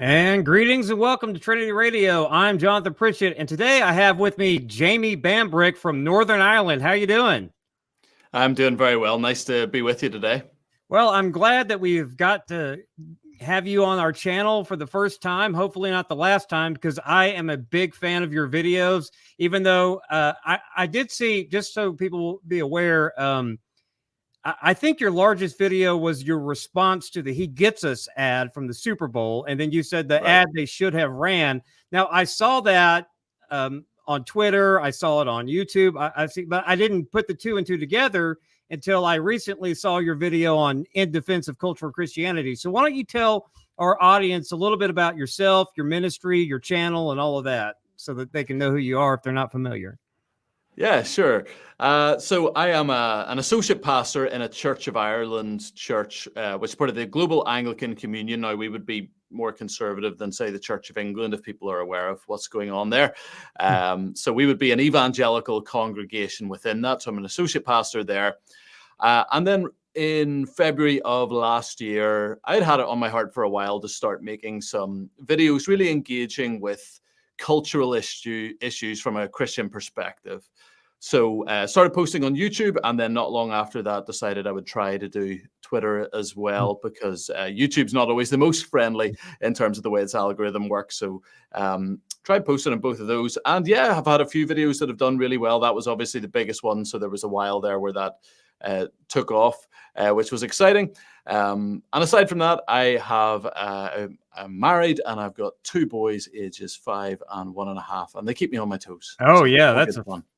And greetings and welcome to Trinity Radio. I'm Jonathan Pritchett, and today I have with me Jamie Bambrick from Northern Ireland. How you doing? I'm doing very well. Nice to be with you today. Well, I'm glad that we've got to have you on our channel for the first time, hopefully not the last time, because I am a big fan of your videos, even though I did see, just so people will be aware, I think your largest video was your response to the He Gets Us ad from the Super Bowl. And then you said the ad they should have ran. Now, I saw that on Twitter. I saw it on YouTube. I see, but I didn't put the two and two together until I recently saw your video on In Defense of Cultural Christianity. So why don't you tell our audience a little bit about yourself, your ministry, your channel, and all of that, so that they can know who you are if they're not familiar. Yeah, sure. So I am an associate pastor in a Church of Ireland church, which is part of the Global Anglican Communion. Now, we would be more conservative than, say, the Church of England, if people are aware of what's going on there. So we would be an evangelical congregation within that. So I'm an associate pastor there. And then in February of last year, I'd had it on my heart for a while to start making some videos really engaging with cultural issues from a Christian perspective. So started posting on YouTube, and then not long after that decided I would try to do Twitter as well, because YouTube's not always the most friendly in terms of the way its algorithm works. So tried posting on both of those, and yeah, I've had a few videos that have done really well. That was obviously the biggest one, so there was a while there where that took off, which was exciting. And aside from that, I have I'm married, and I've got two boys, ages 5 and 1.5, and they keep me on my toes. Oh, so yeah,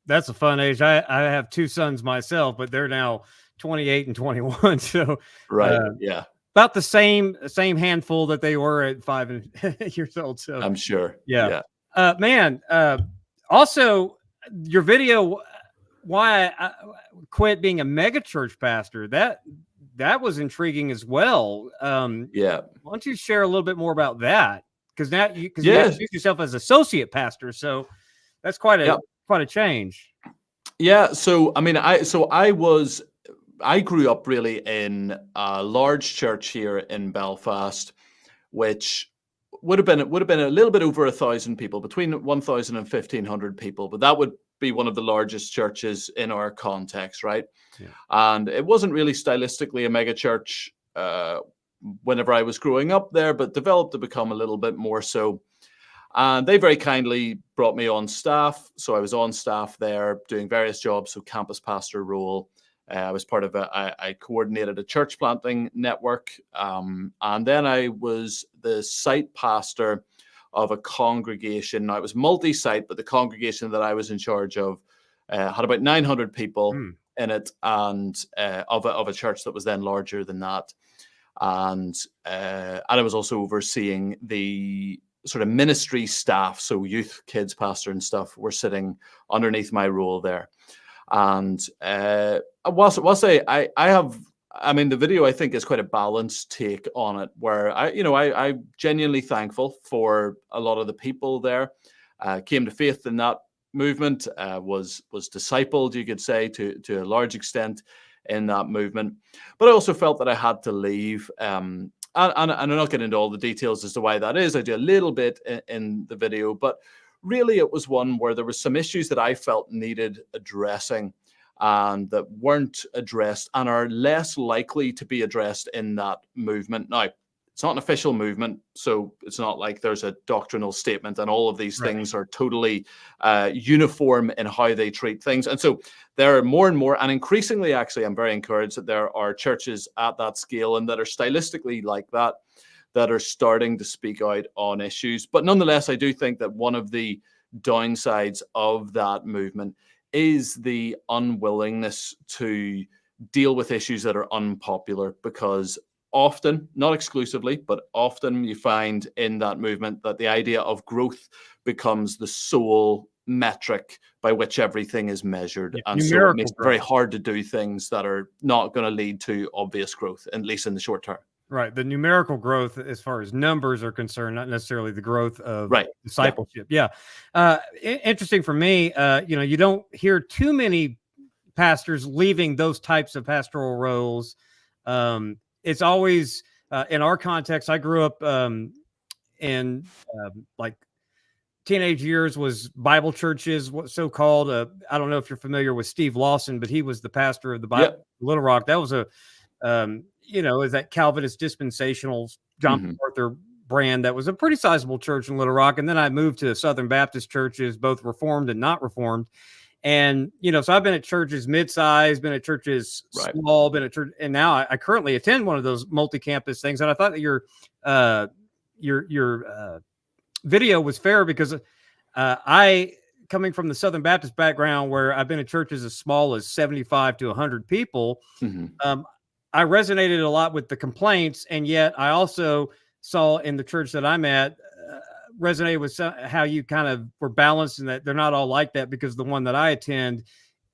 that's a fun age. I have two sons myself, but they're now 28 and 21. So yeah, about the same handful that they were at 5 and years old. So I'm sure. Yeah. Also, your video, why I quit being a mega church pastor, that was intriguing as well. Why don't you share a little bit more about that? Because now you introduce yourself as associate pastor, so that's quite a change. Yeah. So I mean, I grew up really in a large church here in Belfast, which would have been a little bit over 1,000 people, between 1,000 and 1,500 people, but that would be one of the largest churches in our context, right? Yeah. And it wasn't really stylistically a mega church whenever I was growing up there, but developed to become a little bit more so. And they very kindly brought me on staff. So I was on staff there doing various jobs. So campus pastor role. I was part of I coordinated a church planting network. And then I was the site pastor of a congregation. Now, it was multi-site, but the congregation that I was in charge of had about 900 people in it, and of a church that was then larger than that. And I was also overseeing the sort of ministry staff, so youth, kids, pastor and stuff were sitting underneath my role there. And I mean, the video, I think, is quite a balanced take on it, where I'm genuinely thankful for a lot of the people there. Came to faith in that movement, was discipled, you could say, to a large extent in that movement. But I also felt that I had to leave. And I'm not getting into all the details as to why that is. I do a little bit in the video, but really it was one where there were some issues that I felt needed addressing, and that weren't addressed and are less likely to be addressed in that movement. Now, it's not an official movement, so it's not like there's a doctrinal statement and all of these things are totally uniform in how they treat things. And so there are more and more, and increasingly, actually, I'm very encouraged that there are churches at that scale and that are stylistically like that are starting to speak out on issues. But nonetheless, I do think that one of the downsides of that movement is the unwillingness to deal with issues that are unpopular, because often, not exclusively, but often you find in that movement that the idea of growth becomes the sole metric by which everything is measured. And so it makes it very hard to do things that are not going to lead to obvious growth, at least in the short term. Right. The numerical growth, as far as numbers are concerned, not necessarily the growth of discipleship. Yeah. Interesting for me. You don't hear too many pastors leaving those types of pastoral roles. It's always in our context. I grew up in like teenage years was Bible churches, what so-called. I don't know if you're familiar with Steve Lawson, but he was the pastor of the Bible Yeah. Little Rock. That was a is that Calvinist dispensational John Hmm. MacArthur brand that was a pretty sizable church in Little Rock. And then I moved to Southern Baptist churches, both Reformed and not Reformed. And, so I've been at churches mid-sized, been at churches Right. small, been at church, and now I currently attend one of those multi-campus things. And I thought that your video was fair because I, coming from the Southern Baptist background where I've been at churches as small as 75 to 100 people, Hmm. I resonated a lot with the complaints. And yet I also saw in the church that I'm at, resonated with how you kind of were balanced and that they're not all like that, because the one that I attend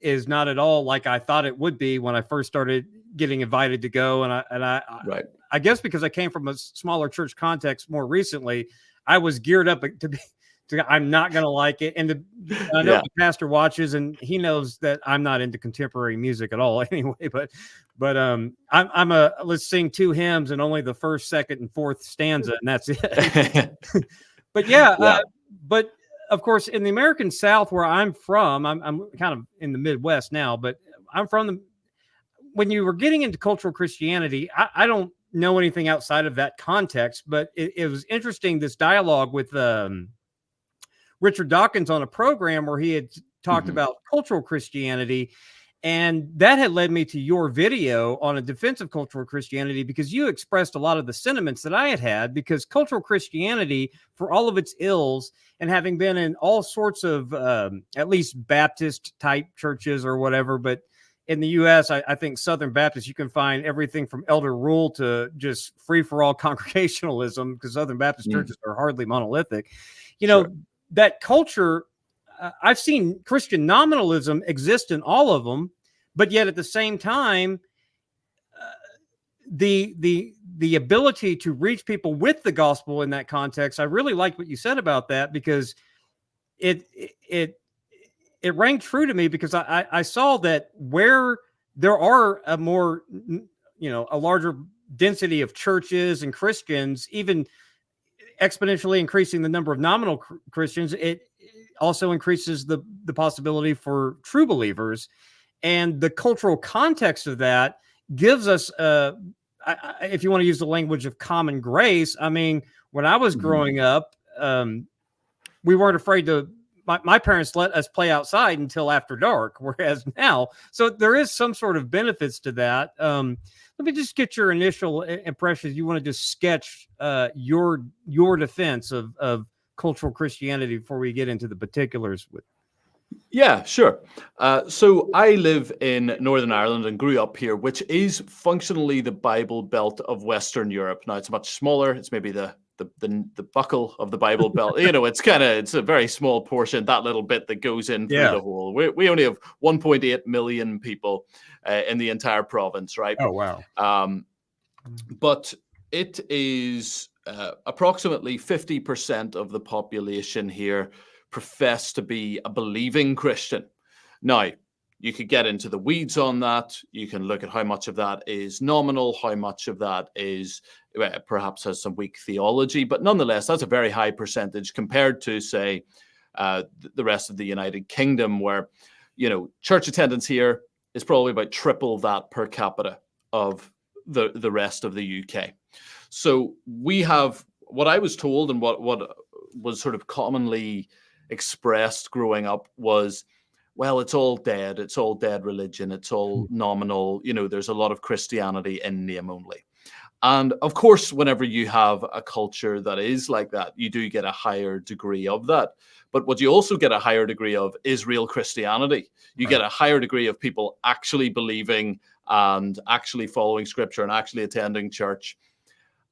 is not at all like I thought it would be when I first started getting invited to go. Right. I guess because I came from a smaller church context more recently, I was geared up I'm not going to like it. And I know the pastor watches and he knows that I'm not into contemporary music at all anyway, but I'm let's sing 2 hymns and only the first, second, and fourth stanza, and that's it. But but of course, in the American South where I'm from, I'm kind of in the Midwest now, but I'm from when you were getting into cultural Christianity, I don't know anything outside of that context, but it was interesting, this dialogue with Richard Dawkins on a program where he had talked about cultural Christianity. And that had led me to your video on a defense of cultural Christianity, because you expressed a lot of the sentiments that I had, because cultural Christianity, for all of its ills, and having been in all sorts of at least Baptist type churches or whatever, but in the U.S., I think Southern Baptist, you can find everything from elder rule to just free-for-all congregationalism, because Southern Baptist churches are hardly monolithic. That culture, I've seen Christian nominalism exist in all of them, but yet at the same time, the ability to reach people with the gospel in that context, I really liked what you said about that, because it rang true to me, because I saw that where there are a more, a larger density of churches and Christians, even exponentially increasing the number of nominal Christians, it also increases the possibility for true believers. And the cultural context of that gives us, if you want to use the language of common grace, I mean, when I was growing up, we weren't afraid to, my parents let us play outside until after dark, whereas now, so there is some sort of benefits to that. Let me just get your initial impressions. You want to just sketch your defense of cultural Christianity before we get into the particulars with. Yeah, sure. So I live in Northern Ireland and grew up here, which is functionally the Bible Belt of Western Europe. Now it's much smaller. It's maybe the buckle of the Bible Belt. It's a very small portion, that little bit that goes in through the hole. We only have 1.8 million people in the entire province, right? Oh, wow. But it is approximately 50% of the population here profess to be a believing Christian. Now, you could get into the weeds on that. You can look at how much of that is nominal, how much of that is perhaps has some weak theology, but nonetheless, that's a very high percentage compared to, say, the rest of the United Kingdom, where, church attendance here is probably about triple that per capita of the rest of the UK. So we have, what I was told and what was sort of commonly expressed growing up was, well, it's all dead. It's all dead religion. It's all nominal. There's a lot of Christianity in name only. And of course, whenever you have a culture that is like that, you do get a higher degree of that. But what you also get a higher degree of is real Christianity. You get a higher degree of people actually believing and actually following scripture and actually attending church.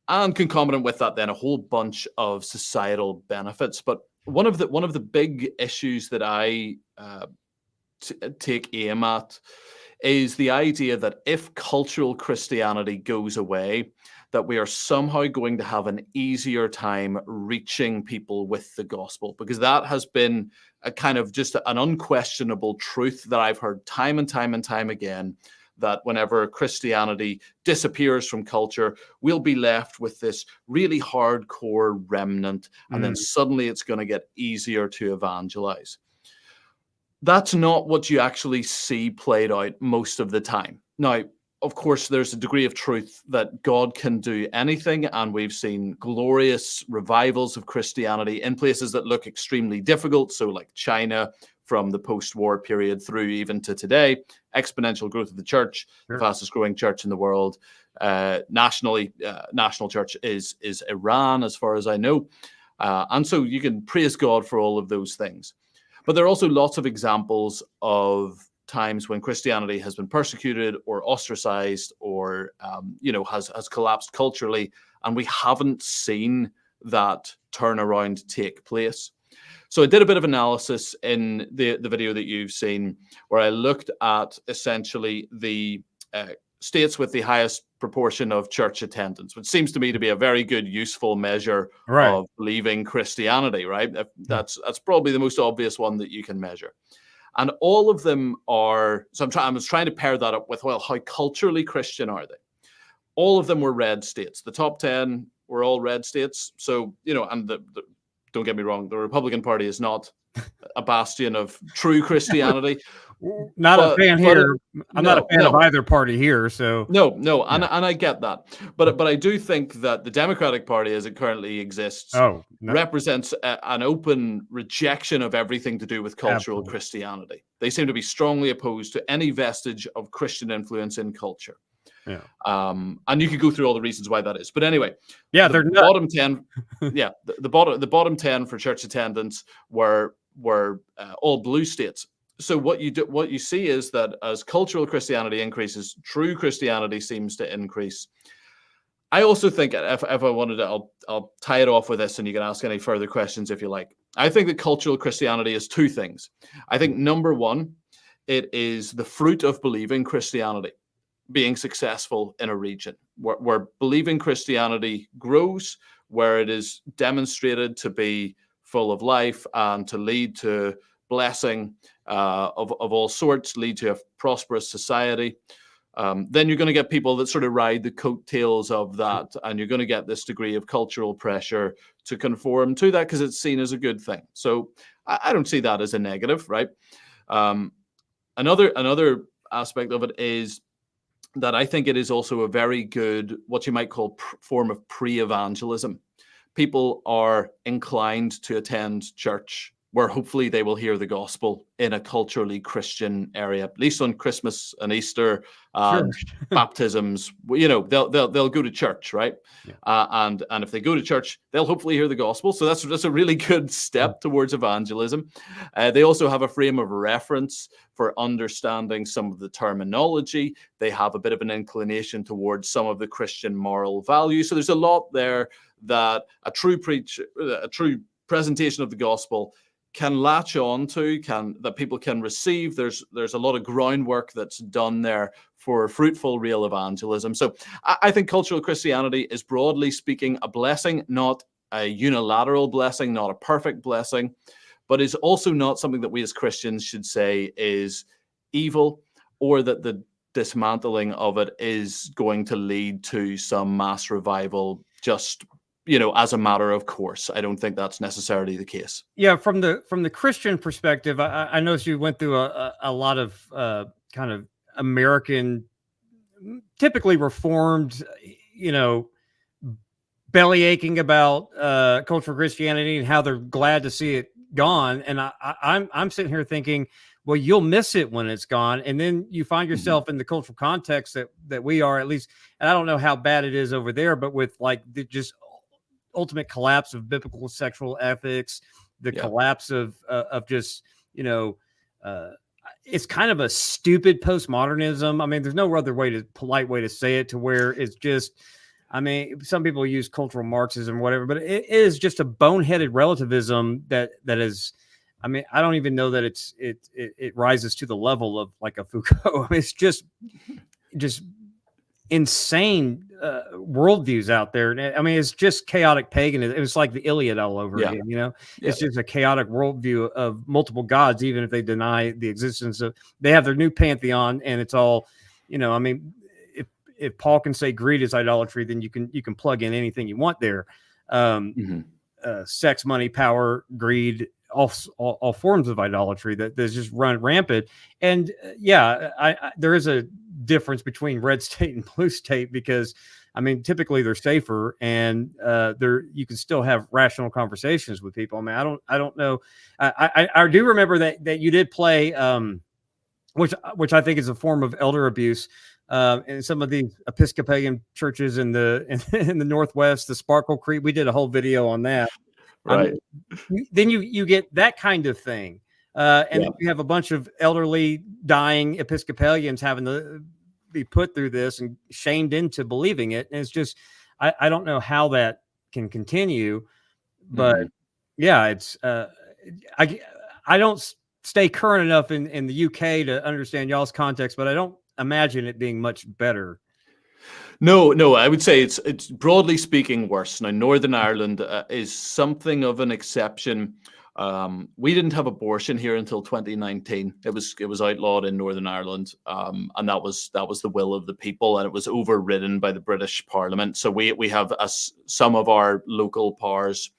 And concomitant with that, then a whole bunch of societal benefits. But one of the big issues that I take aim at is the idea that if cultural Christianity goes away, that we are somehow going to have an easier time reaching people with the gospel, because that has been a kind of just an unquestionable truth that I've heard time and time and time again, that whenever Christianity disappears from culture, we'll be left with this really hardcore remnant, and then suddenly it's going to get easier to evangelize. That's not what you actually see played out most of the time. Now, of course, there's a degree of truth that God can do anything, and we've seen glorious revivals of Christianity in places that look extremely difficult, so like China from the post-war period through even to today, exponential growth of the church, the fastest growing church in the world. Nationally, national church is Iran, as far as I know. And so you can praise God for all of those things. But there are also lots of examples of times when Christianity has been persecuted or ostracized or, has collapsed culturally, and we haven't seen that turnaround take place. So I did a bit of analysis in the video that you've seen, where I looked at essentially the states with the highest proportion of church attendance, which seems to me to be a very good, useful measure of believing Christianity, right? That's probably the most obvious one that you can measure. And all of them are, so I was trying to pair that up with, well, how culturally Christian are they? All of them were red states. The top 10 were all red states. So, and don't get me wrong, the Republican Party is not a bastion of true Christianity. Not a fan here. I'm not a fan of either party here. So no, and I get that, but I do think that the Democratic Party, as it currently exists, represents an open rejection of everything to do with cultural Christianity. They seem to be strongly opposed to any vestige of Christian influence in culture. Yeah. And you could go through all the reasons why that is. But anyway, they're bottom 10. The bottom 10 for church attendance were all blue states. So what you see is that as cultural Christianity increases, true Christianity seems to increase. I also think, if I wanted to, I'll tie it off with this, and you can ask any further questions if you like. I think that cultural Christianity is two things. I think number one, it is the fruit of believing Christianity, being successful in a region where believing Christianity grows, where it is demonstrated to be full of life and to lead to blessing of all sorts, lead to a prosperous society. Then you're going to get people that sort of ride the coattails of that, and you're going to get this degree of cultural pressure to conform to that because it's seen as a good thing. So I don't see that as a negative, right? Another aspect of it is that I think it is also a very good, what you might call form of pre-evangelism. People are inclined to attend church where hopefully they will hear the gospel in a culturally Christian area, at least on Christmas and Easter and baptisms. They'll go to church, right? Yeah. And if they go to church, they'll hopefully hear the gospel. So that's a really good step towards evangelism. They also have a frame of reference for understanding some of the terminology. They have a bit of an inclination towards some of the Christian moral values. So there's a lot there that a true presentation of the gospel can latch on to, that people can receive. There's a lot of groundwork that's done there for fruitful real evangelism. So I think cultural Christianity is, broadly speaking, a blessing, not a unilateral blessing, not a perfect blessing, but is also not something that we as Christians should say is evil, or that the dismantling of it is going to lead to some mass revival just as a matter of course. I don't think that's necessarily the case. Yeah, from the Christian perspective, I noticed you went through a lot of kind of American, typically Reformed, belly aching about cultural Christianity and how they're glad to see it gone. And I'm sitting here thinking, well, you'll miss it when it's gone. And then you find yourself in the cultural context that we are, at least, and I don't know how bad it is over there, but with like just ultimate collapse of biblical sexual ethics, the collapse of just, it's kind of a stupid postmodernism. I mean, there's no other polite way to say it, to where it's just, I mean, some people use cultural Marxism or whatever, but it is just a boneheaded relativism that is, I mean, I don't even know that it rises to the level of like a Foucault. I mean, it's just insane worldviews out there. I mean, it's just chaotic paganism. It was like the Iliad all over again. It's just a chaotic worldview of multiple gods, even if they deny the existence of. They have their new pantheon, and it's all I mean, if Paul can say greed is idolatry, then you can plug in anything you want there. Sex, money, power, greed, all forms of idolatry that's just run rampant. And there is a difference between red state and blue state, because I mean, typically they're safer, and you can still have rational conversations with people. I mean, I don't know. I do remember that you did play, which I think is a form of elder abuse, in some of the Episcopalian churches in the Northwest, the Sparkle Creek. We did a whole video on that. Right. I mean, then you get that kind of thing, and then you have a bunch of elderly dying Episcopalians having to be put through this and shamed into believing it. And it's just, I don't know how that can continue, but it's, I don't stay current enough in the UK to understand y'all's context, but I don't imagine it being much better. No, I would say it's broadly speaking worse. Now, Northern Ireland is something of an exception. We didn't have abortion here until 2019. It was outlawed in Northern Ireland, and that was the will of the people, and it was overridden by the British Parliament. So we have some of our local powers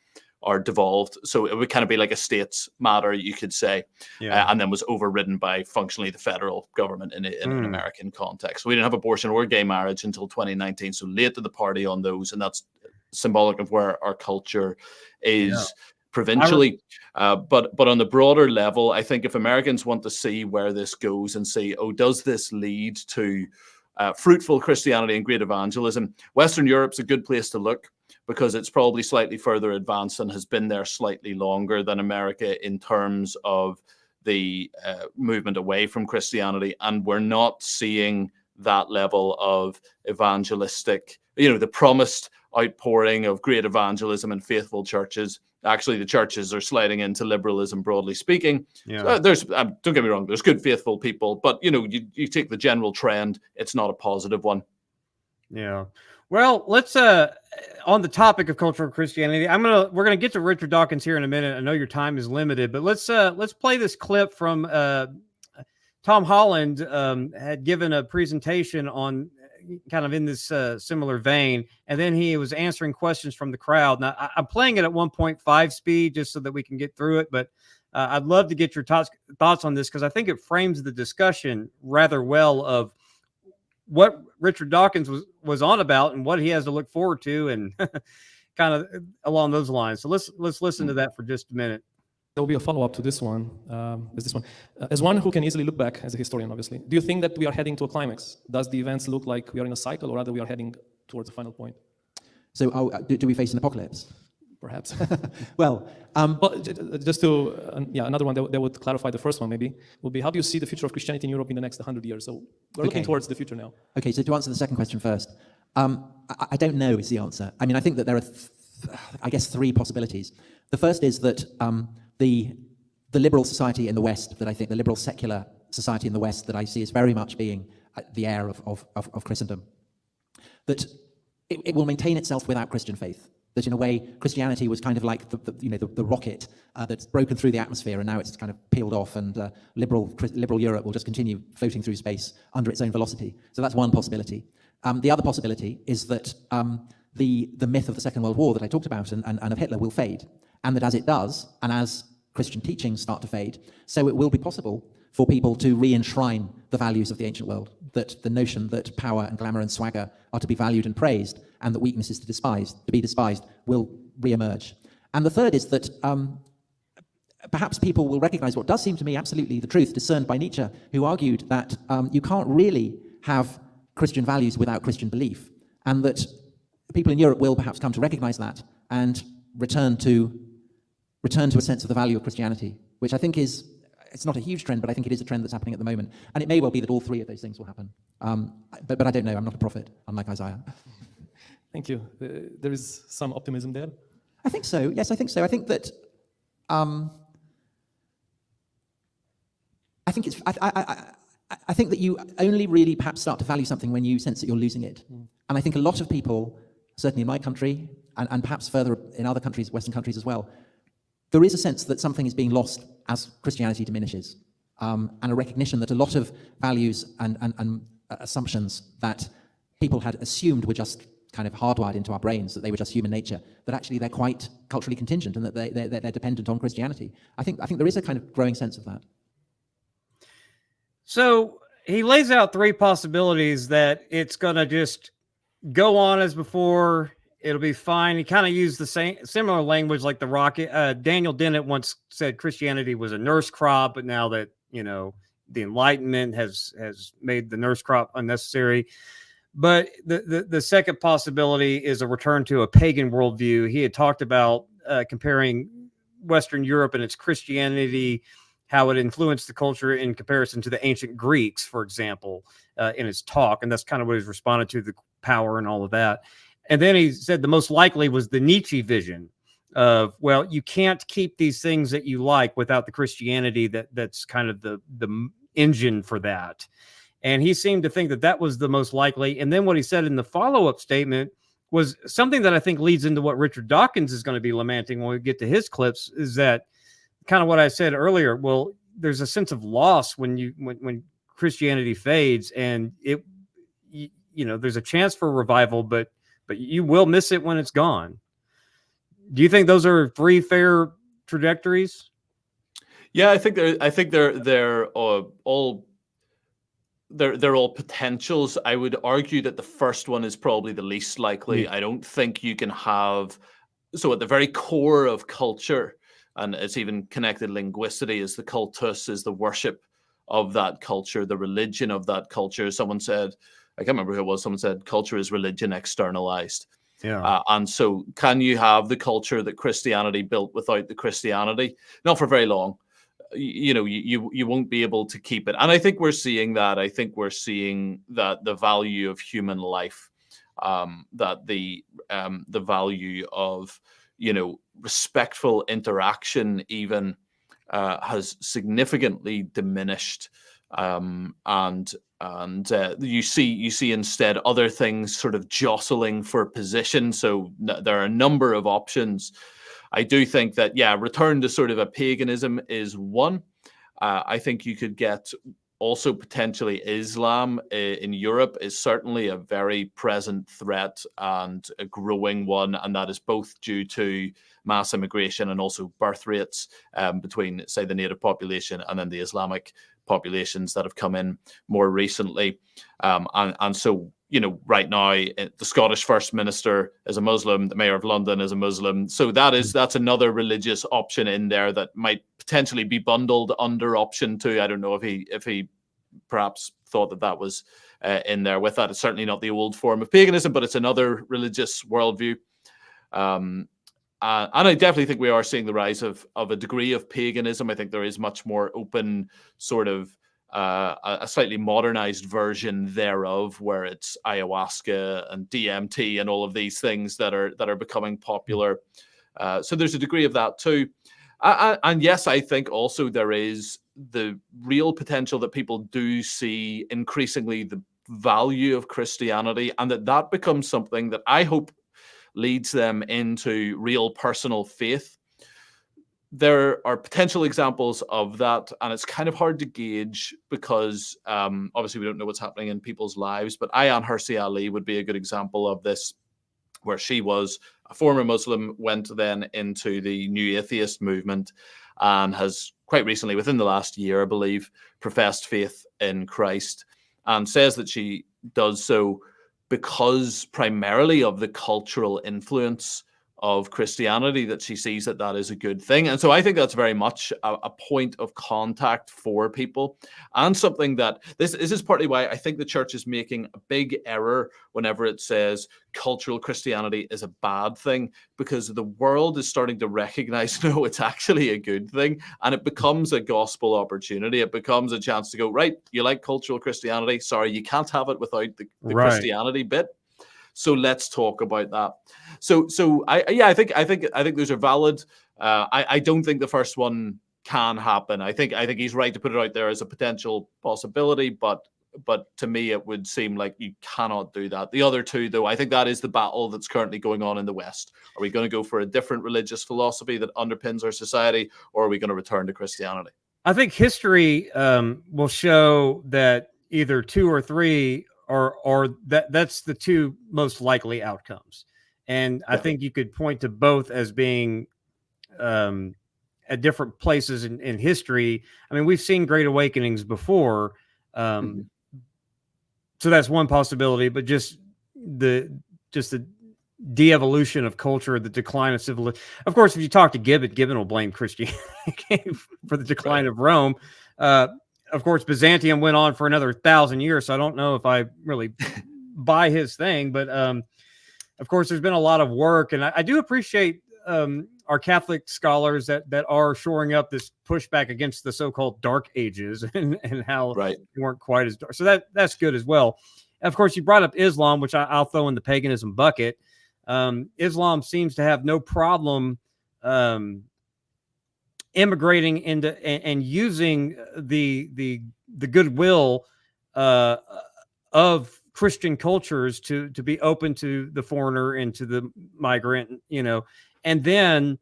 are devolved, so it would kind of be like a states matter, you could say, and then was overridden by functionally the federal government in an American context. So we didn't have abortion or gay marriage until 2019, so late to the party on those, and that's symbolic of where our culture is provincially. But on the broader level, I think if Americans want to see where this goes and see, does this lead to fruitful Christianity and great evangelism, Western Europe's a good place to look, because it's probably slightly further advanced and has been there slightly longer than America in terms of the movement away from Christianity. And we're not seeing that level of evangelistic, the promised outpouring of great evangelism and faithful churches. Actually, the churches are sliding into liberalism, broadly speaking. There's don't get me wrong, there's good, faithful people, but you take the general trend, it's not a positive one. Yeah. Well, let's on the topic of cultural Christianity, we're gonna get to Richard Dawkins here in a minute. I know your time is limited, but let's play this clip from Tom Holland. Had given a presentation on kind of in this similar vein, and then he was answering questions from the crowd. Now I'm playing it at 1.5 speed just so that we can get through it, but I'd love to get your thoughts on this, because I think it frames the discussion rather well of what Richard Dawkins was on about and what he has to look forward to, and kind of along those lines. So let's listen to that for just a minute. There will be a follow-up to this one. As one who can easily look back as a historian, obviously, do you think that we are heading to a climax? Does the events look like we are in a cycle, or rather we are heading towards a final point? So do we face an apocalypse? Perhaps. Well, just to, another one that would clarify the first one maybe, would be, how do you see the future of Christianity in Europe in the next 100 years? So we're looking towards the future now. Okay, so to answer the second question first, I don't know is the answer. I mean, I think that there are, I guess, three possibilities. The first is that the liberal society in the West, that I think the liberal secular society in the West that I see is very much being the heir of Christendom, that it will maintain itself without Christian faith. That in a way, Christianity was kind of like the rocket that's broken through the atmosphere, and now it's kind of peeled off, and liberal Europe will just continue floating through space under its own velocity. So that's one possibility. The other possibility is that the myth of the Second World War that I talked about and of Hitler will fade, and that as it does, and as Christian teachings start to fade, so it will be possible for people to re-enshrine the values of the ancient world, that the notion that power and glamour and swagger are to be valued and praised, and that weakness is to be despised, will re-emerge. And the third is that perhaps people will recognize what does seem to me absolutely the truth, discerned by Nietzsche, who argued that you can't really have Christian values without Christian belief, and that people in Europe will perhaps come to recognize that and return to a sense of the value of Christianity, which I think is, it's not a huge trend, but I think it is a trend that's happening at the moment. And it may well be that all three of those things will happen. But I don't know. I'm not a prophet, unlike Isaiah. Thank you. There is some optimism there. I think so. Yes, I think so. I think that I think that you only really perhaps start to value something when you sense that you're losing it. And I think a lot of people, certainly in my country, and perhaps further in other countries, Western countries as well, there is a sense that something is being lost as Christianity diminishes, and a recognition that a lot of values and assumptions that people had assumed were just kind of hardwired into our brains, that they were just human nature, that actually they're quite culturally contingent and that they're dependent on Christianity. I think there is a kind of growing sense of that. So he lays out three possibilities that it's going to just go on as before. It'll be fine. He kind of used the similar language like the rocket. Daniel Dennett once said Christianity was a nurse crop, but now that, you know, the Enlightenment has made the nurse crop unnecessary. But the second possibility is a return to a pagan worldview. He had talked about comparing Western Europe and its Christianity, how it influenced the culture in comparison to the ancient Greeks, for example, in his talk. And that's kind of what he's responded to, the power and all of that. And then he said the most likely was the Nietzsche vision of, well, you can't keep these things that you like without the Christianity that's kind of the engine for that. And he seemed to think that that was the most likely. And then what he said in the follow-up statement was something that I think leads into what Richard Dawkins is going to be lamenting when we get to his clips, is that kind of what I said earlier. Well, there's a sense of loss when Christianity fades, and you know, there's a chance for revival, but you will miss it when it's gone. Do you think those are three fair trajectories? Yeah, I think they're all potentials. I would argue that the first one is probably the least likely. I don't think you can have, so at the very core of culture, and it's even connected linguistically, is the cultus, is the worship of that culture, the religion of that culture. Someone said, I can't remember who it was, someone said culture is religion externalized. Yeah. And so can you have the culture that Christianity built without the Christianity? Not for very long. You know, you won't be able to keep it. And I think we're seeing that. I think we're seeing that the value of human life, that the value of, you know, respectful interaction even has significantly diminished. And you see instead other things sort of jostling for position. So there are a number of options. I do think that, yeah, return to sort of a paganism is one. I think you could get also potentially Islam in Europe is certainly a very present threat and a growing one. And that is both due to mass immigration and also birth rates between, say, the native population and then the Islamic populations that have come in more recently. And so, you know, right now, the Scottish First Minister is a Muslim, the Mayor of London is a Muslim. So that's another religious option in there that might potentially be bundled under option 2. I don't know if he perhaps thought that was in there with that. It's certainly not the old form of paganism, but it's another religious worldview. And I definitely think we are seeing the rise of a degree of paganism. I think there is much more open sort of a slightly modernized version thereof, where it's ayahuasca and DMT and all of these things that are becoming popular. So there's a degree of that too. And yes, I think also there is the real potential that people do see increasingly the value of Christianity, and that becomes something that I hope leads them into real personal faith. There are potential examples of that, and it's kind of hard to gauge because obviously we don't know what's happening in people's lives, but Ayaan Hirsi Ali would be a good example of this, where she was a former Muslim, went then into the New Atheist movement, and has quite recently, within the last year, I believe, professed faith in Christ, and says that she does so because primarily of the cultural influence of Christianity, that she sees that is a good thing. And so I think that's very much a point of contact for people, and something that this is partly why I think the church is making a big error whenever it says cultural Christianity is a bad thing, because the world is starting to recognize, no, it's actually a good thing. And it becomes a gospel opportunity. It becomes a chance to go, right, you like cultural Christianity? Sorry, you can't have it without the Right. Christianity bit. So let's talk about that. So I think those are valid. I don't think the first one can happen. I think he's right to put it out there as a potential possibility, but to me it would seem like you cannot do that. The other two, though, I think that is the battle that's currently going on in the West. Are we going to go for a different religious philosophy that underpins our society, or are we going to return to Christianity? I think history will show that either 2 or 3, or that's the 2 most likely outcomes. And I think you could point to both as being at different places in history. I mean, we've seen great awakenings before. So that's one possibility, but just the de-evolution of culture, the decline of civilization. Of course, if you talk to Gibbon will blame Christianity for the decline of Rome. Of course, Byzantium went on for another 1,000 years, so I don't know if I really buy his thing, but of course, there's been a lot of work, and I do appreciate our Catholic scholars that are shoring up this pushback against the so-called Dark Ages and how they weren't quite as dark. So that's good as well. Of course, you brought up Islam, which I'll throw in the paganism bucket. Islam seems to have no problem immigrating into and using the goodwill of Christian cultures to be open to the foreigner and to the migrant, and then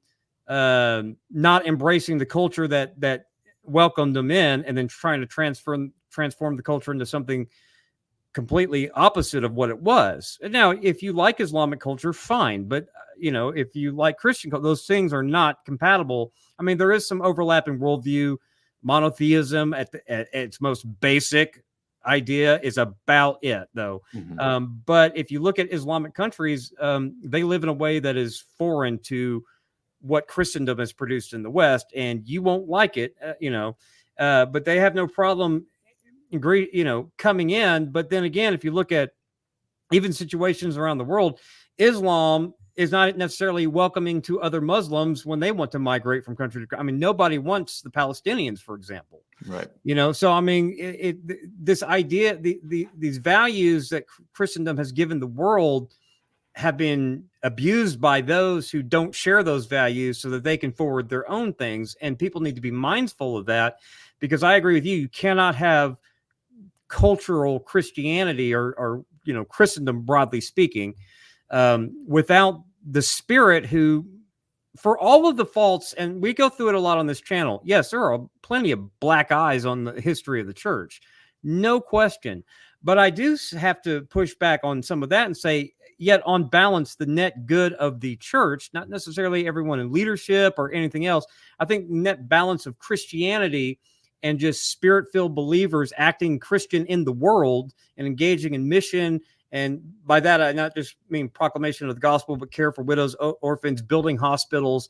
not embracing the culture that welcomed them in, and then trying to transform the culture into something completely opposite of what it was. Now, if you like Islamic culture, fine, but if you like Christian culture, those things are not compatible. I mean, there is some overlap in worldview. Monotheism at its most basic idea is about it, though. But if you look at Islamic countries, they live in a way that is foreign to what Christendom has produced in the West, and you won't like it, but they have no problem coming in. But then again, if you look at even situations around the world, Islam is not necessarily welcoming to other Muslims when they want to migrate from country to country. I mean, nobody wants the Palestinians, for example. Right. So I mean, this idea, these values that Christendom has given the world have been abused by those who don't share those values so that they can forward their own things. And people need to be mindful of that, because I agree with you. You cannot have cultural Christianity or Christendom, broadly speaking, without the spirit who, for all of the faults, and we go through it a lot on this channel. Yes, there are plenty of black eyes on the history of the church, no question. But I do have to push back on some of that and say, yet on balance, the net good of the church, not necessarily everyone in leadership or anything else. I think net balance of Christianity and just spirit-filled believers acting Christian in the world and engaging in mission. And by that, I not just mean proclamation of the gospel, but care for widows, orphans, building hospitals,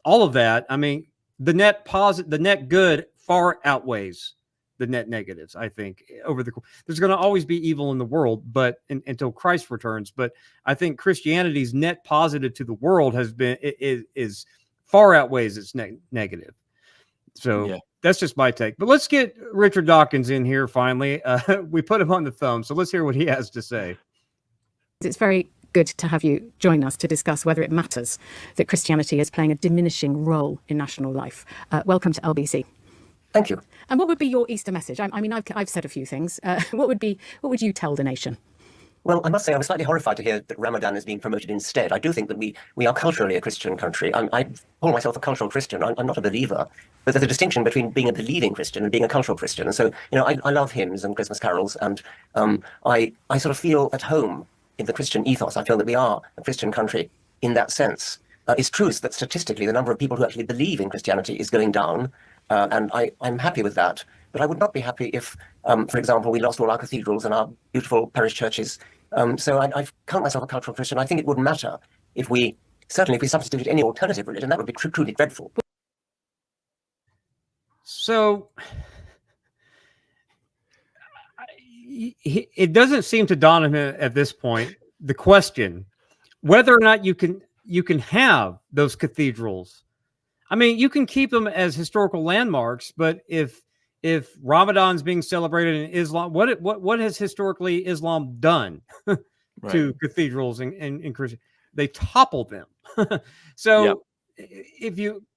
all of that. I mean, the net good far outweighs the net negatives. I think there's going to always be evil in the world, but until Christ returns. But I think Christianity's net positive to the world is far outweighs its negative. So that's just my take. But let's get Richard Dawkins in here finally. We put him on the phone, so let's hear what he has to say. It's very good to have you join us to discuss whether it matters that Christianity is playing a diminishing role in national life. Welcome to LBC. Thank you. And what would be your Easter message? I mean, I've said a few things. What would you tell the nation? Well, I must say I was slightly horrified to hear that Ramadan is being promoted instead. I do think that we are culturally a Christian country. I call myself a cultural Christian. I'm not a believer. But there's a distinction between being a believing Christian and being a cultural Christian. And so, I love hymns and Christmas carols, and I sort of feel at home in the Christian ethos. I feel that we are a Christian country in that sense. It's true that statistically the number of people who actually believe in Christianity is going down, and I'm happy with that. But I would not be happy if, for example, we lost all our cathedrals and our beautiful parish churches. So I count myself a cultural Christian. I think it wouldn't matter if we substituted any alternative religion. That would be truly dreadful. So it doesn't seem to dawn on him at this point the question whether or not you can have those cathedrals. I mean, you can keep them as historical landmarks, but if Ramadan's being celebrated in Islam, what has historically Islam done to cathedrals and Christian? They toppled them. So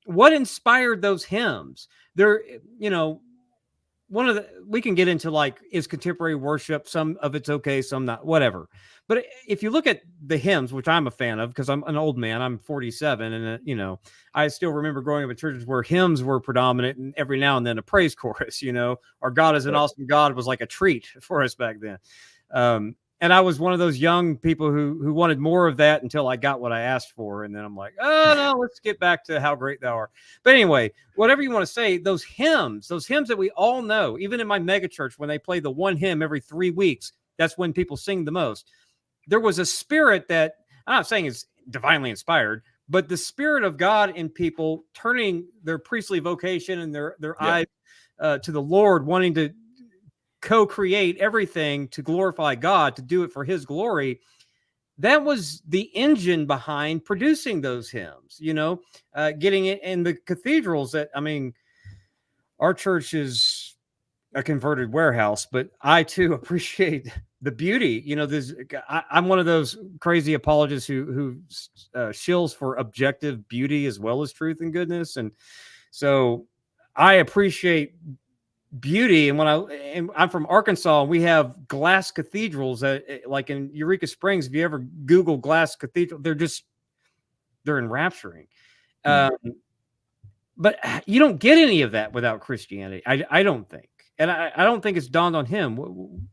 what inspired those hymns? They're, we can get into like, is contemporary worship, some of it's okay, some not, whatever. But if you look at the hymns, which I'm a fan of because I'm an old man, I'm 47, and you know, I still remember growing up in churches where hymns were predominant, and every now and then a praise chorus. You know, our God is an awesome God was like a treat for us back then. And I was one of those young people who wanted more of that until I got what I asked for, and then I'm like, oh no, let's get back to how great thou art. But anyway, whatever you want to say, those hymns that we all know, even in my mega church, when they play the one hymn every 3 weeks, that's when people sing the most. There was a spirit that, I'm not saying it's divinely inspired, but the spirit of God in people turning their priestly vocation and their eyes to the Lord, wanting to co-create everything to glorify God, to do it for his glory. That was the engine behind producing those hymns, you know, getting it in the cathedrals. That, I mean, our church is a converted warehouse, but I too appreciate the beauty. You know, I'm one of those crazy apologists who shills for objective beauty as well as truth and goodness. And so I appreciate beauty. And I'm from Arkansas, and we have glass cathedrals that, like in Eureka Springs, if you ever Google glass cathedral, they're enrapturing. But you don't get any of that without Christianity. I don't think. And I don't think it's dawned on him.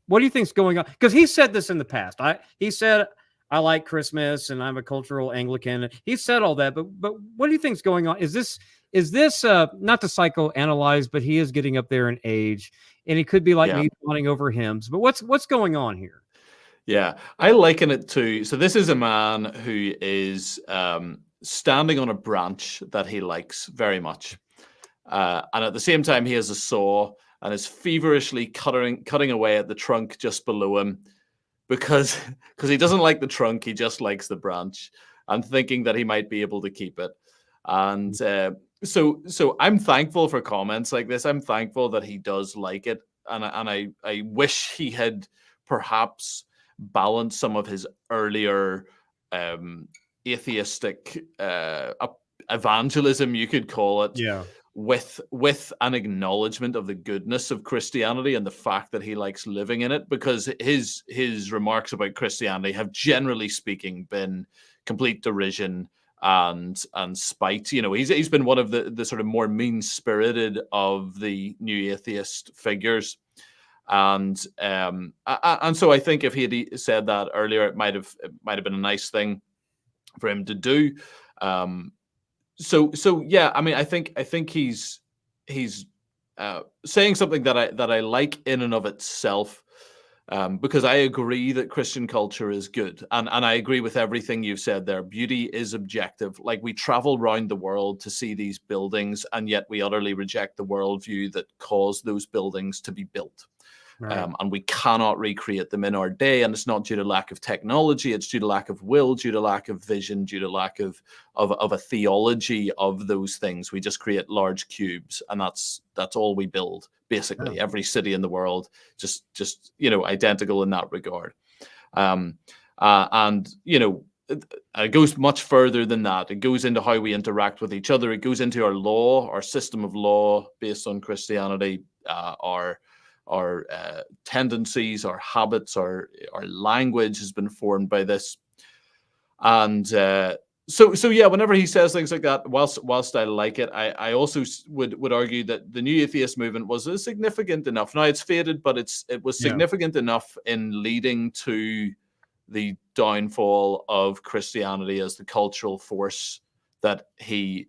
What do you think's going on? Because he said this in the past. He said, I like Christmas and I'm a cultural Anglican. He said all that, but what do you think's going on? Is this not to psychoanalyze, but he is getting up there in age, and he could be like me, running over hymns. But what's going on here? Yeah, I liken it to, so this is a man who is standing on a branch that he likes very much. And at the same time, he has a saw and is feverishly cutting away at the trunk just below him because he doesn't like the trunk, he just likes the branch, and thinking that he might be able to keep it. And so I'm thankful for comments like this. I'm thankful that he does like it, and I wish he had perhaps balanced some of his earlier atheistic evangelism, you could call it, with an acknowledgement of the goodness of Christianity and the fact that he likes living in it, because his remarks about Christianity have, generally speaking, been complete derision and spite. You know, he's been one of the sort of more mean-spirited of the new atheist figures. And so I think if he had said that earlier, it might have been a nice thing for him to do. So yeah, I mean, I think he's saying something that I like in and of itself, because I agree that Christian culture is good, and I agree with everything you've said there. Beauty is objective. Like, we travel around the world to see these buildings, and yet we utterly reject the worldview that caused those buildings to be built. Right. And we cannot recreate them in our day, and it's not due to lack of technology, it's due to lack of will, due to lack of vision, due to lack of a theology of those things. We just create large cubes, and that's all we build, basically. Yeah. Every city in the world, just identical in that regard. And it goes much further than that. It goes into how we interact with each other. It goes into our law, our system of law based on Christianity, our tendencies, our habits, our language has been formed by this. And so yeah, whenever he says things like that, whilst I like it, I also would argue that the new atheist movement was significant enough. Now it's faded, but it was significant enough in leading to the downfall of Christianity as the cultural force that he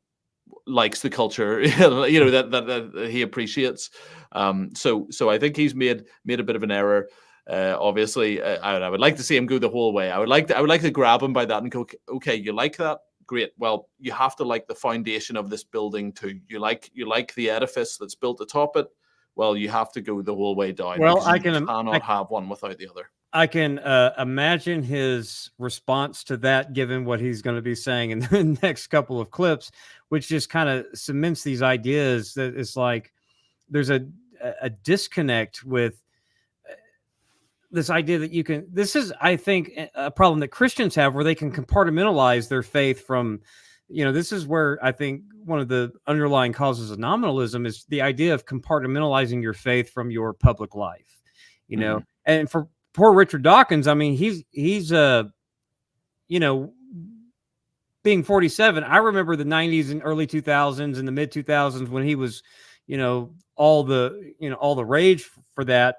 likes, the culture, that he appreciates. So I think he's made a bit of an error. Obviously, I would like to see him go the whole way. I would like to grab him by that and go, okay, you like that? Great. Well, you have to like the foundation of this building too. You like the edifice that's built atop it. Well, you have to go the whole way down. Well, I cannot have one without the other. I can imagine his response to that, given what he's going to be saying in the next couple of clips, which just kind of cements these ideas that it's like there's a disconnect with this idea that you can. This is, I think, a problem that Christians have, where they can compartmentalize their faith from this is where I think one of the underlying causes of nominalism is the idea of compartmentalizing your faith from your public life, and for poor Richard Dawkins, I mean, he's being 47, I remember the 90s and early 2000s and the mid 2000s when he was, all the rage for that.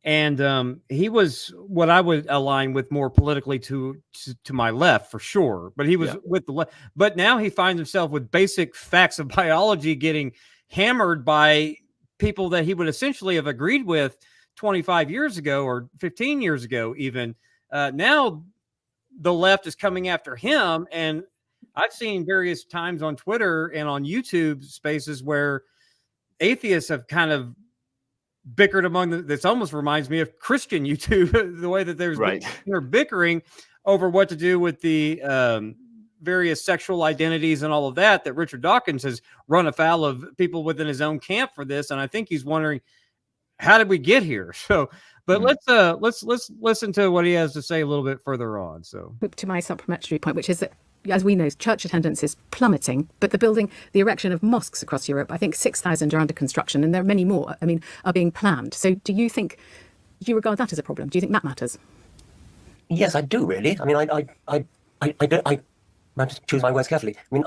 And he was what I would align with more politically to my left for sure. But he was with the left. But now he finds himself with basic facts of biology getting hammered by people that he would essentially have agreed with 25 years ago or 15 years ago, even. Now the left is coming after him. And I've seen various times on Twitter and on YouTube spaces where atheists have kind of bickered among this almost reminds me of Christian YouTube, the way that they're bickering over what to do with the various sexual identities and all of that Richard Dawkins has run afoul of people within his own camp for this. And I think he's wondering, how did we get here? So, but let's listen to what he has to say a little bit further on. So to my supplementary point, which is that, as we know, church attendance is plummeting, but the erection of mosques across Europe, I think 6,000 are under construction, and there are many more, are being planned. So do you regard that as a problem? Do you think that matters? Yes, I do, really. I mean, I have to choose my words carefully. I mean,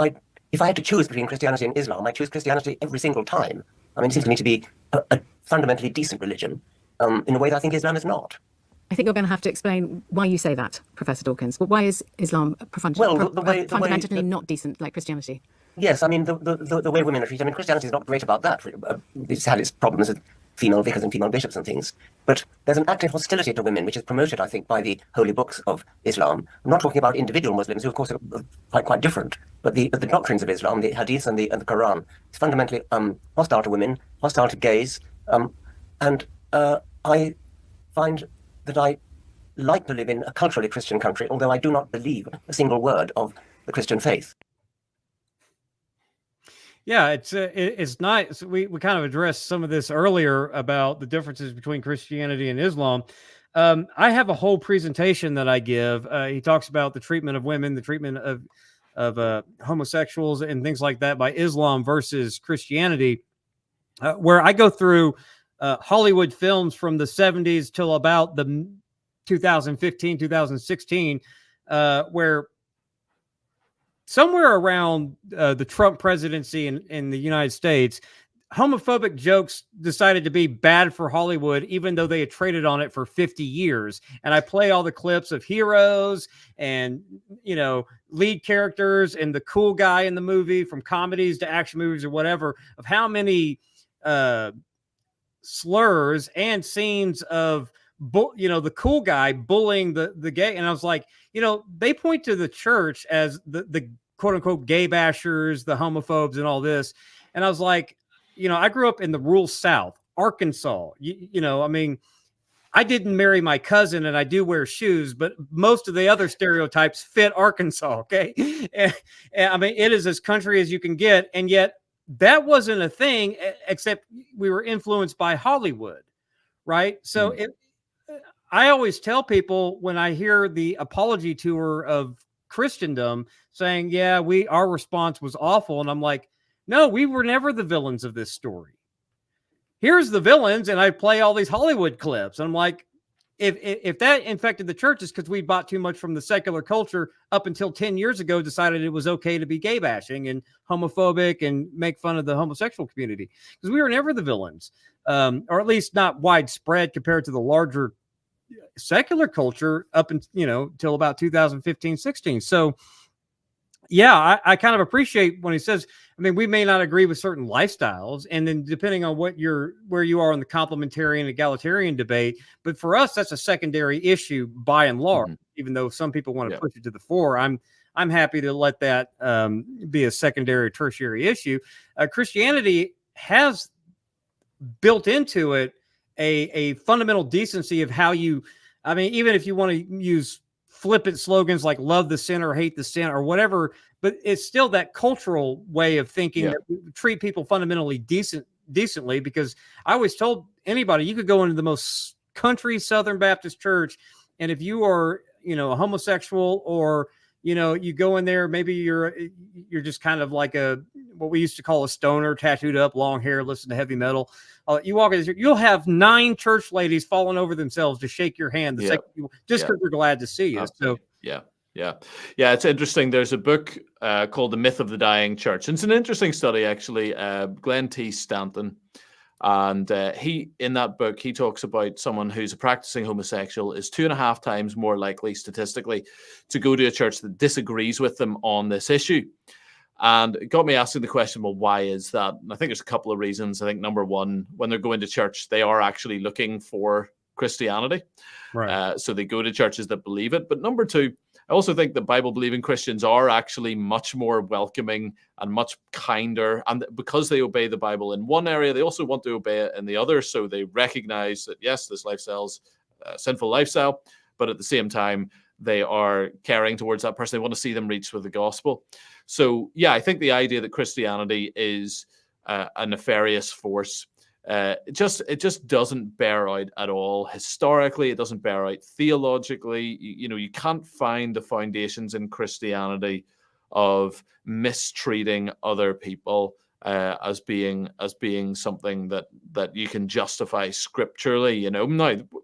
if I had to choose between Christianity and Islam, I choose Christianity every single time. I mean, it seems to me to be a fundamentally decent religion in a way that I think Islam is not. I think you're going to have to explain why you say that, Professor Dawkins. But why is Islam fundamentally not decent like Christianity? Yes, I mean, the way women are treated. I mean, Christianity is not great about that. It's had its problems with female vicars and female bishops and things. But there's an active hostility to women, which is promoted, I think, by the holy books of Islam. I'm not talking about individual Muslims, who, of course, are quite different. But the doctrines of Islam, the hadiths and the Quran, is fundamentally hostile to women, hostile to gays. And I find that I like to live in a culturally Christian country, although I do not believe a single word of the Christian faith. Yeah, it's nice. We kind of addressed some of this earlier about the differences between Christianity and Islam. I have a whole presentation that I give. He talks about the treatment of women, the treatment of homosexuals and things like that by Islam versus Christianity, where I go through Hollywood films from the 70s till about the 2015, 2016, where somewhere around the Trump presidency in the United States, homophobic jokes decided to be bad for Hollywood, even though they had traded on it for 50 years. And I play all the clips of heroes and, lead characters and the cool guy in the movie, from comedies to action movies or whatever, of how many slurs and scenes of the cool guy bullying the gay. And I was like, they point to the church as the quote unquote gay bashers, the homophobes and all this. And I was like, I grew up in the rural South, Arkansas. I didn't marry my cousin and I do wear shoes, but most of the other stereotypes fit Arkansas. Okay. And it is as country as you can get. And yet that wasn't a thing, except we were influenced by Hollywood. Right. So I always tell people when I hear the apology tour of Christendom saying, yeah, our response was awful. And I'm like, no, we were never the villains of this story. Here's the villains. And I play all these Hollywood clips. And I'm like, if that infected the churches because we bought too much from the secular culture up until 10 years ago, decided it was okay to be gay bashing and homophobic and make fun of the homosexual community, because we were never the villains, or at least not widespread compared to the larger secular culture up till about 2015, 16. So yeah, I kind of appreciate when he says, we may not agree with certain lifestyles, and then depending on where you are in the complementarian egalitarian debate, but for us, that's a secondary issue by and large, even though some people want to push it to the fore. I'm happy to let that be a secondary, tertiary issue. Christianity has built into it a fundamental decency of how you, even if you want to use flippant slogans like love the sin or hate the sin or whatever, but it's still that cultural way of thinking that we treat people fundamentally decently, because I always told anybody, you could go into the most country Southern Baptist church, and if you are, a homosexual or, you go in there, maybe you're just kind of like what we used to call a stoner, tattooed up, long hair, listen to heavy metal. You walk in, you'll have 9 church ladies falling over themselves to shake your hand, just because they're glad to see you. Absolutely. Yeah. It's interesting. There's a book called The Myth of the Dying Church. It's an interesting study, actually. Glenn T. Stanton. And in that book, he talks about someone who's a practicing homosexual is 2.5 times more likely statistically to go to a church that disagrees with them on this issue. And it got me asking the question, well, why is that? And I think there's a couple of reasons. I think number one, when they're going to church, they are actually looking for Christianity. Right. So they go to churches that believe it. But number two, I also think that Bible-believing Christians are actually much more welcoming and much kinder. And because they obey the Bible in one area, they also want to obey it in the other. So they recognize that, yes, this lifestyle's a sinful lifestyle, but at the same time, they are caring towards that person. They want to see them reached with the gospel. So, yeah, I think the idea that Christianity is a nefarious force, it just doesn't bear out at all. Historically, it doesn't bear out theologically. You can't find the foundations in Christianity of mistreating other people as being something that you can justify scripturally. Now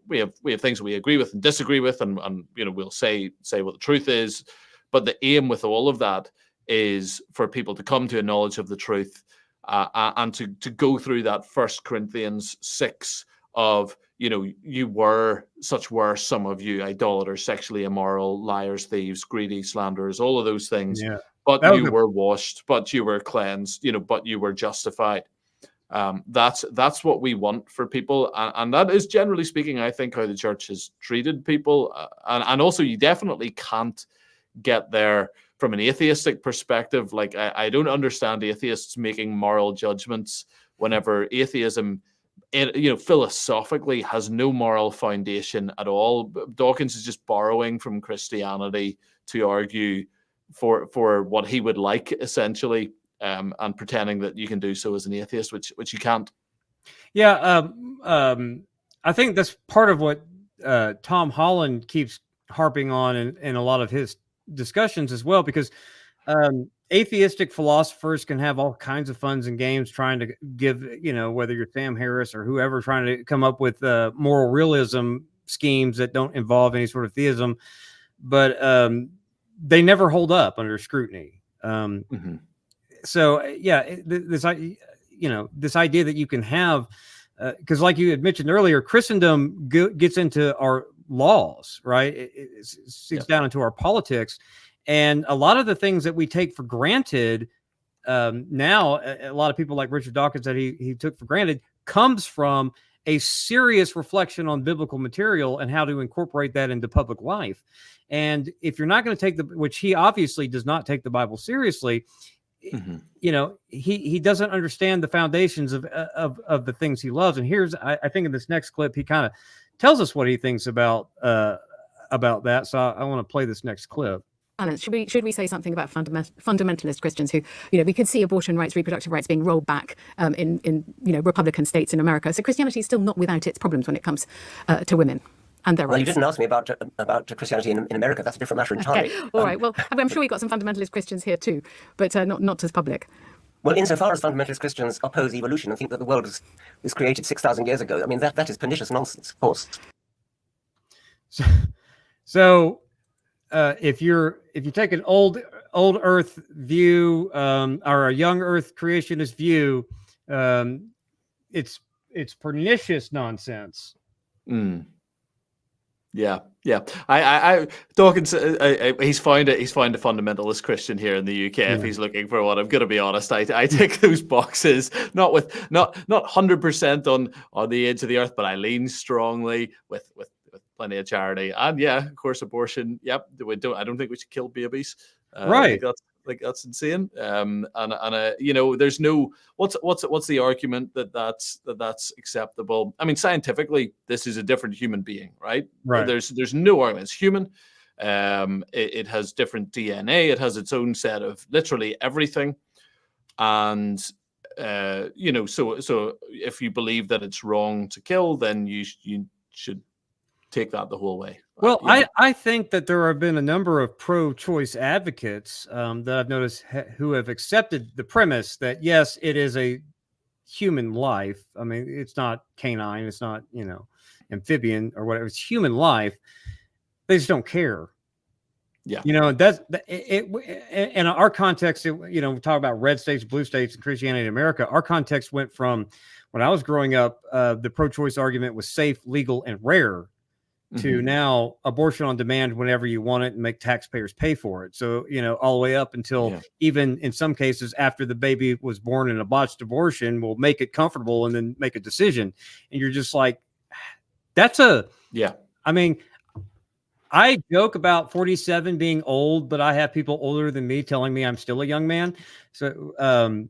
we have things that we agree with and disagree with, and we'll say what the truth is. But the aim with all of that is for people to come to a knowledge of the truth. And to go through that 1 Corinthians 6 of, such were some of you, idolaters, sexually immoral, liars, thieves, greedy, slanderers, all of those things. Yeah. But you were washed, but you were cleansed, but you were justified. That's what we want for people. And that is, generally speaking, I think, how the church has treated people. And also, you definitely can't get there from an atheistic perspective. Like, I don't understand atheists making moral judgments whenever atheism, philosophically has no moral foundation at all. Dawkins is just borrowing from Christianity to argue for what he would like, essentially, and pretending that you can do so as an atheist, which you can't. Yeah, I think that's part of what Tom Holland keeps harping on in a lot of his discussions as well, because atheistic philosophers can have all kinds of fun and games trying to give, whether you're Sam Harris or whoever, trying to come up with moral realism schemes that don't involve any sort of theism, but they never hold up under scrutiny. So yeah, this idea that you can have, because like you had mentioned earlier, Christendom gets into our laws, right? It seeps down into our politics, and a lot of the things that we take for granted now, a lot of people like Richard Dawkins that he took for granted, comes from a serious reflection on biblical material and how to incorporate that into public life. And if you're not going to take which he obviously does not take the Bible seriously, he doesn't understand the foundations of the things he loves. And here's, I think in this next clip, he kind of tells us what he thinks about that. So I want to play this next clip. Alan, should we say something about fundamentalist Christians who, we could see abortion rights, reproductive rights being rolled back in Republican states in America. So Christianity is still not without its problems when it comes to women and their rights. Well, you didn't ask me about Christianity in America. That's a different matter entirely. Okay. All right. Well, I'm sure you've got some fundamentalist Christians here too, but not as public. Well, insofar as fundamentalist Christians oppose evolution and think that the world was created 6,000 years ago, I mean, that is pernicious nonsense, of course. So if you take an old Earth view or a young Earth creationist view, it's pernicious nonsense. Yeah. I Dawkins, he's found a fundamentalist Christian here in the UK. If he's looking for one, I'm going to be honest. I tick those boxes, not 100% on the edge of the earth, but I lean strongly with plenty of charity, and of course, abortion. Yep, I don't think we should kill babies. Right. That's insane. There's no what's the argument that's acceptable? I mean, scientifically, this is a different human being, right? Right. There's no argument. It's human. It has different DNA. It has its own set of literally everything, and so if you believe that it's wrong to kill, then you should take that the whole way. Well, You know. I think that there have been a number of pro-choice advocates that I've noticed who have accepted the premise that, yes, it is a human life. I mean, it's not canine, it's not, you know, amphibian or whatever. It's human life. They just don't care. Yeah. You know, that's it. In our context, you know, we talk about red states, blue states, and Christianity in America. Our context went from when I was growing up, the pro-choice argument was safe, legal, and rare, to now abortion on demand whenever you want it and make taxpayers pay for it. So, you know, all the way up until even in some cases after the baby was born in a botched abortion, will make it comfortable and then make a decision. And you're just like, that's a, I mean, I joke about 47 being old, but I have people older than me telling me I'm still a young man. So,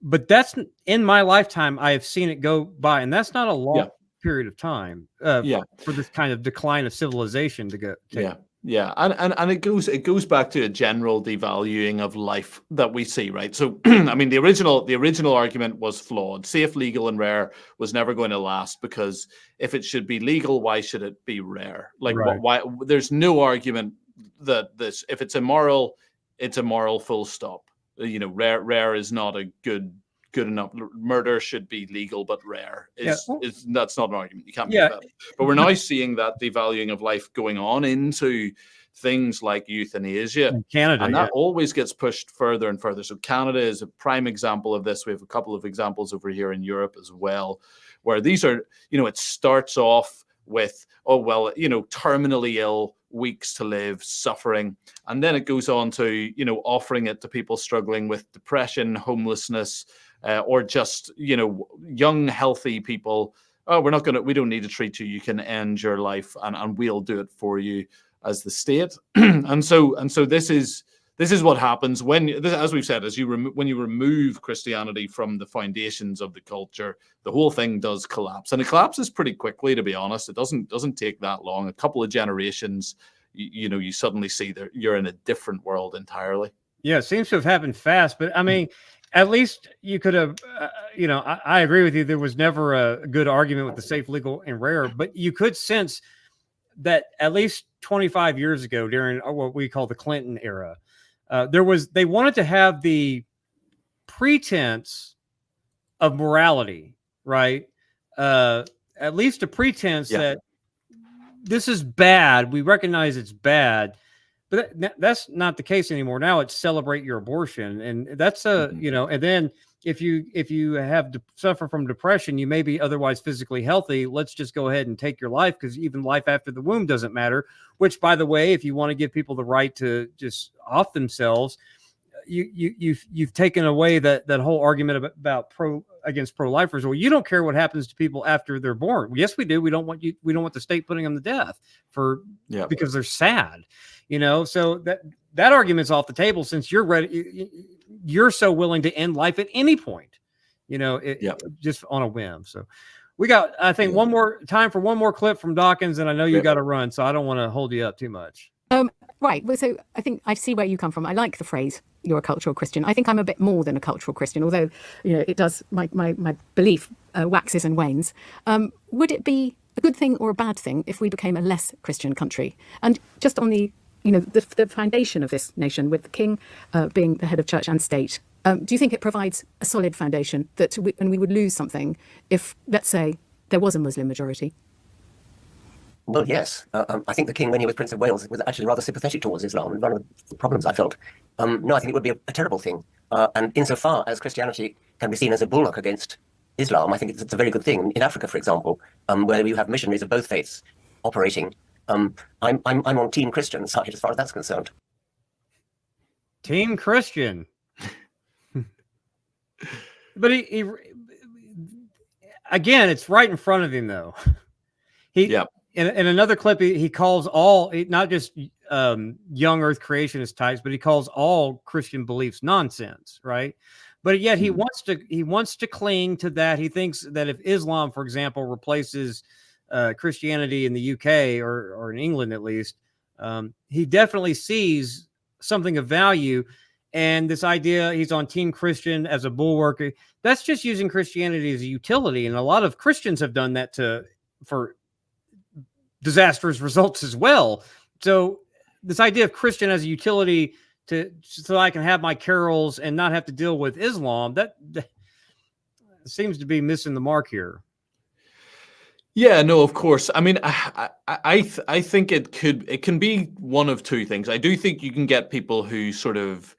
but that's in my lifetime, I have seen it go by, and that's not a long period of time for this kind of decline of civilization to go. And it goes back to a general devaluing of life that we see, right? So I mean, the original argument was flawed. Safe, legal, and rare was never going to last, because if it should be legal, why should it be rare? Like, why? There's no argument that if it's immoral, it's immoral, full stop. You know, rare is not a good enough. Murder should be legal, but rare is that's not an argument. You can't make that. But we're now seeing that devaluing of life going on into things like euthanasia in Canada, and that always gets pushed further and further. So Canada is a prime example of this. We have a couple of examples over here in Europe as well, where these are, you know, it starts off with, oh, well, you know, terminally ill, weeks to live, suffering. And then it goes on to, you know, offering it to people struggling with depression, homelessness, or just, you know, young, healthy people. Oh, we don't need to treat you. You can end your life and we'll do it for you as the state. and so this is what happens when, as we've said, when you remove Christianity from the foundations of the culture, the whole thing does collapse, and it collapses pretty quickly. To be honest, it doesn't take that long. A couple of generations, you know, you suddenly see that you're in a different world entirely. Yeah, it seems to have happened fast, but I mean, at least you could have, you know, I agree with you. There was never a good argument with the safe, legal, and rare, but you could sense that at least 25 years ago, during what we call the Clinton era, they wanted to have the pretense of morality, right? At least a pretense that this is bad. We recognize it's bad, but that's not the case anymore. Now it's celebrate your abortion. And that's you know, and then if you have suffer from depression, you may be otherwise physically healthy. Let's just go ahead and take your life, because even life after the womb doesn't matter, which, by the way, if you want to give people the right to just off themselves, you've taken away that whole argument about against pro-lifers. Well, you don't care what happens to people after they're born. Yes, we do. We don't want the state putting them to death because they're sad, you know. So that argument's off the table, since you're ready. You're so willing to end life at any point, you know, just on a whim. So we got, I think, one more clip from Dawkins, and I know you got to run, so I don't want to hold you up too much. Right. Well, so I think I see where you come from. I like the phrase, you're a cultural Christian. I think I'm a bit more than a cultural Christian, although, you know, it does, my belief waxes and wanes. Would it be a good thing or a bad thing if we became a less Christian country? And just on the, you know, the foundation of this nation, with the king being the head of church and state, do you think it provides a solid foundation and we would lose something if, let's say, there was a Muslim majority? Well, yes. I think the king, when he was Prince of Wales, was actually rather sympathetic towards Islam, and one of the problems I felt. No, I think it would be a terrible thing. And insofar as Christianity can be seen as a bulwark against Islam, I think it's a very good thing. In Africa, for example, where you have missionaries of both faiths operating, I'm on Team Christian side as far as that's concerned. Team Christian. But he again, it's right in front of him, though. In another clip, he calls all, not just young Earth creationist types, but he calls all Christian beliefs nonsense, right? But yet he wants to cling to that. He thinks that if Islam, for example, replaces Christianity in the UK or in England at least, he definitely sees something of value. And this idea, he's on Team Christian as a bulwark, that's just using Christianity as a utility. And a lot of Christians have done that for disastrous results as well. So this idea of Christian as a utility so I can have my carols and not have to deal with Islam, that seems to be missing the mark here. Yeah, no, of course. I mean, I think it can be one of two things. I do think you can get people who sort of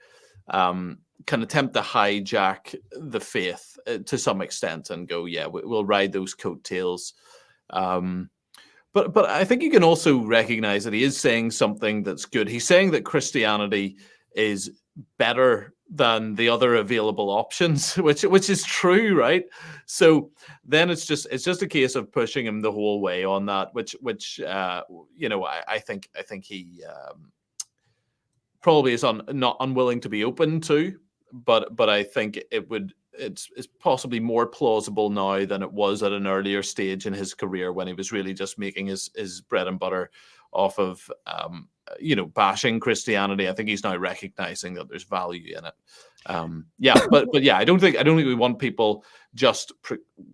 can attempt to hijack the faith to some extent and go, yeah, we'll ride those coattails. But I think you can also recognize that he is saying something that's good. He's saying that Christianity is better than the other available options, which is true, right? So then it's just a case of pushing him the whole way on that, which you know, I think he probably is not unwilling to be open to, but I think it's possibly more plausible now than it was at an earlier stage in his career when he was really just making his bread and butter off of you know, bashing Christianity. I think he's now recognizing that there's value in it. Yeah, but yeah, I don't think we want people just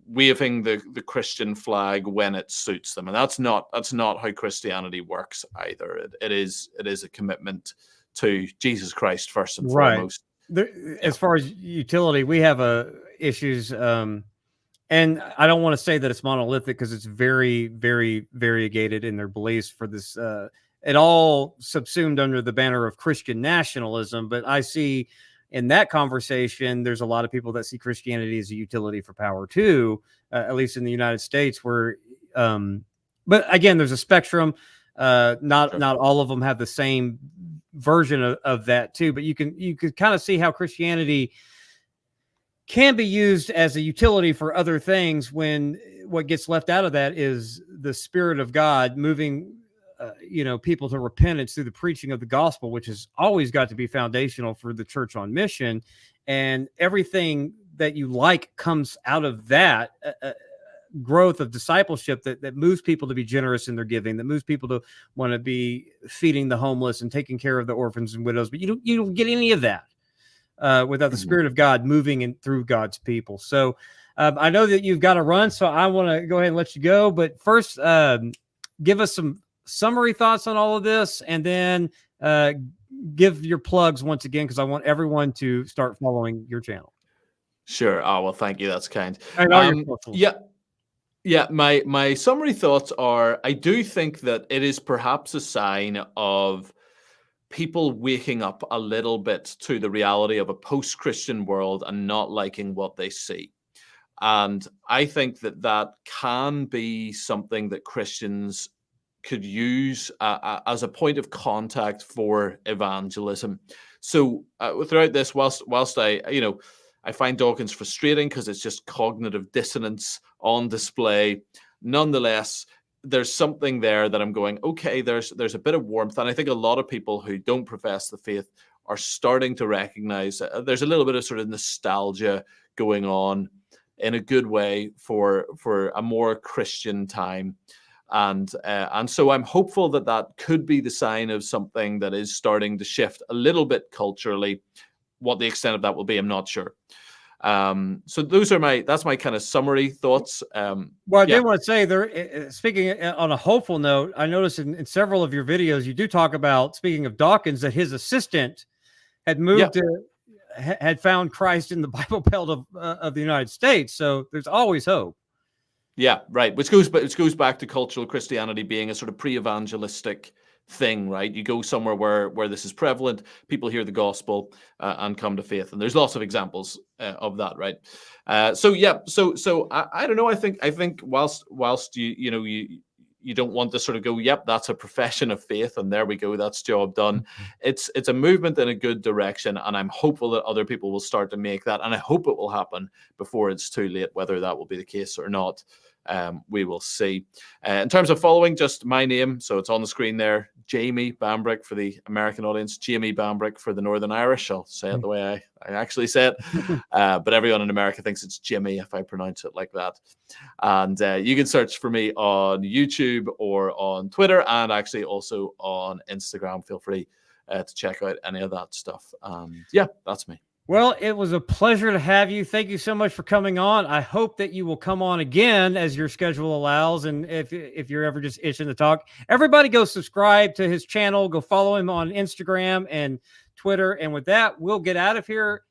waving the Christian flag when it suits them, and that's not how Christianity works either. It is a commitment to Jesus Christ first and foremost. As far as utility, we have issues, and I don't want to say that it's monolithic because it's very, very variegated in their beliefs for this. It all subsumed under the banner of Christian nationalism, but I see in that conversation, there's a lot of people that see Christianity as a utility for power too, at least in the United States. Where, but again, there's a spectrum. Not all of them have the same version of that too, but you could kind of see how Christianity can be used as a utility for other things when what gets left out of that is the Spirit of God moving you know, people to repentance through the preaching of the gospel, which has always got to be foundational for the church on mission. And everything that you like comes out of that growth of discipleship that moves people to be generous in their giving, that moves people to want to be feeding the homeless and taking care of the orphans and widows. But you don't get any of that without the Spirit of God moving in through God's people. So I know that you've got to run, so I want to go ahead and let you go. But first, give us some summary thoughts on all of this, and then give your plugs once again, because I want everyone to start following your channel. Sure. Oh, well, thank you. That's kind. Yeah. My summary thoughts are, I do think that it is perhaps a sign of people waking up a little bit to the reality of a post-Christian world and not liking what they see. And I think that can be something that Christians could use as a point of contact for evangelism. So throughout this, whilst I find Dawkins frustrating because it's just cognitive dissonance on display, nonetheless, there's something there that I'm going, okay, there's a bit of warmth. And I think a lot of people who don't profess the faith are starting to recognize there's a little bit of sort of nostalgia going on in a good way for a more Christian time. And so I'm hopeful that could be the sign of something that is starting to shift a little bit culturally. What the extent of that will be, I'm not sure. So that's my kind of summary thoughts. Well, I did want to say there, speaking on a hopeful note, I noticed in several of your videos, you do talk about, speaking of Dawkins, that his assistant had moved had found Christ in the Bible Belt of the United States. So there's always hope. Yeah, right. Which goes back to cultural Christianity being a sort of pre-evangelistic thing, right? You go somewhere where this is prevalent, people hear the gospel and come to faith, and there's lots of examples of that, right? So I don't know. I think whilst you don't want to sort of go, yep, that's a profession of faith, and there we go, that's job done. It's a movement in a good direction, and I'm hopeful that other people will start to make that, and I hope it will happen before it's too late. Whether that will be the case or not, we will see. In terms of following, just my name, so it's on the screen there, Jamie Bambrick for the American audience, Jamie Bambrick for the Northern Irish. I'll say it the way I actually say it, but everyone in America thinks it's Jimmy if I pronounce it like that. And you can search for me on YouTube or on Twitter, and actually also on Instagram. Feel free to check out any of that stuff. Yeah, that's me. Well, it was a pleasure to have you. Thank you so much for coming on. I hope that you will come on again as your schedule allows. And if you're ever just itching to talk, everybody go subscribe to his channel. Go follow him on Instagram and Twitter. And with that, we'll get out of here.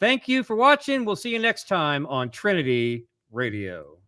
Thank you for watching. We'll see you next time on Trinity Radio.